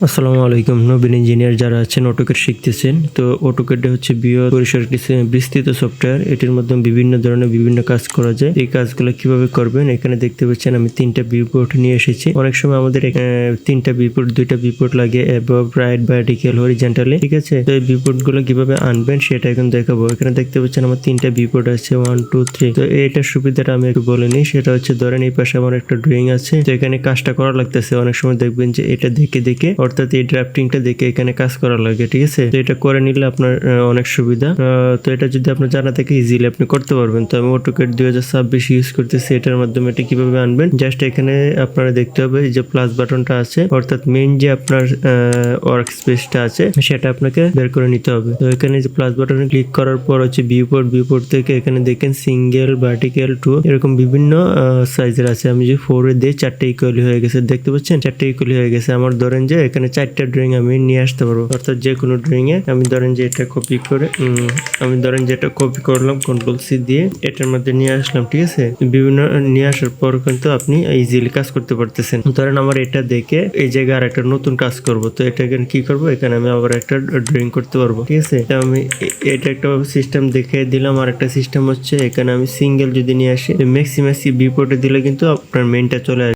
আসসালামু আলাইকুম। নবীন ইঞ্জিনিয়ার যারা আছেন অটোক্যাড শিখতেছেন, তো অটোক্যাড হচ্ছে বৃহৎ পরিসর কিছু বিস্তৃত সফটওয়্যার। এটির মাধ্যমে বিভিন্ন ধরনের বিভিন্ন কাজ করা যায়। এই কাজগুলো কিভাবে করবেন এখানে দেখতে পাচ্ছেন আমি 3টা ভিউপোর্ট নিয়ে এসেছি। অনেক সময় আমাদের 3টা ভিউপোর্ট 2টা ভিউপোর্ট লাগে অ্যাবভ, রাইট, ভার্টিক্যাল, হরিজন্টালি, ঠিক আছে। তো এই ভিউপোর্ট গুলো কিভাবে আনবেন সেটা এখন দেখাবো। এখানে দেখতে পাচ্ছেন আমার 3টা ভিউপোর্ট আছে 1 2 3। তো এটার সুবিধাটা আমি একটু বলে নিই। সেটা হচ্ছে ধরেন এই পাশে আমার একটা ড্রয়িং আছে, তো এখানে কাজটা করা লাগতেছে। অনেক সময় দেখবেন যে এটা দেখে অর্থাৎ এই ড্রাফটিংটা দেখে এখানে কাজ করা লাগে, ঠিক আছে। তো এটা করে নিলে আপনার অনেক সুবিধা। তো এটা যদি আপনার জানা থাকে ইজিলি আপনি করতে পারবেন। তো আমি অটোক্যাড 2026 ইউজ করতেছি। এটার মাধ্যমে এটা কিভাবে আনবেন, জাস্ট এখানে আপনারা দেখতে হবে এই যে প্লাস বাটনটা আছে, অর্থাৎ মেইন যে আপনার ওয়ার্ক স্পেসটা আছে সেটা আপনাকে বের করে নিতে হবে। তো এখানে যে প্লাস বাটনে ক্লিক করার পর হচ্ছে ভিউপোর্ট থেকে এখানে দেখেন সিঙ্গেল, ভার্টিক্যাল, 2 এরকম বিভিন্ন সাইজের আছে। আমি যে 4 এ দিয়ে 4টা ইকুয়ালি হয়ে গেছে, দেখতে পাচ্ছেন 4টা ইকুয়ালি হয়ে গেছে। আমার ধরেন যে এখানে 4টা ড্রয়িং আমি নিয়ে আসতে পারবো, অর্থাৎ যে কোনো ড্রয়িং এ আমি ধরেন যে এটা কপি করে কপি করলাম কন্ট্রোল সি দিয়ে এটার মধ্যে নিয়ে আসলাম, ঠিক আছে। বিভিন্ন নিয়ে আসার পর কিন্তু আপনি ইজিলি কাজ করতে পারতেছেন। ধরেন আমার এটা দেখে এই জায়গায় আর একটা নতুন কাজ করব, তো এটা এখানে কি করব, এখানে আমি আবার একটা ড্রয়িং করতে পারবো, ঠিক আছে। আমি এটা একটা সিস্টেম দেখে দিলাম। আর একটা সিস্টেম হচ্ছে এখানে আমি সিঙ্গেল যদি নিয়ে আসি ম্যাক্সিমাম ভিউপোর্টে দিলে কিন্তু আপনার মেইনটা চলে আসবে।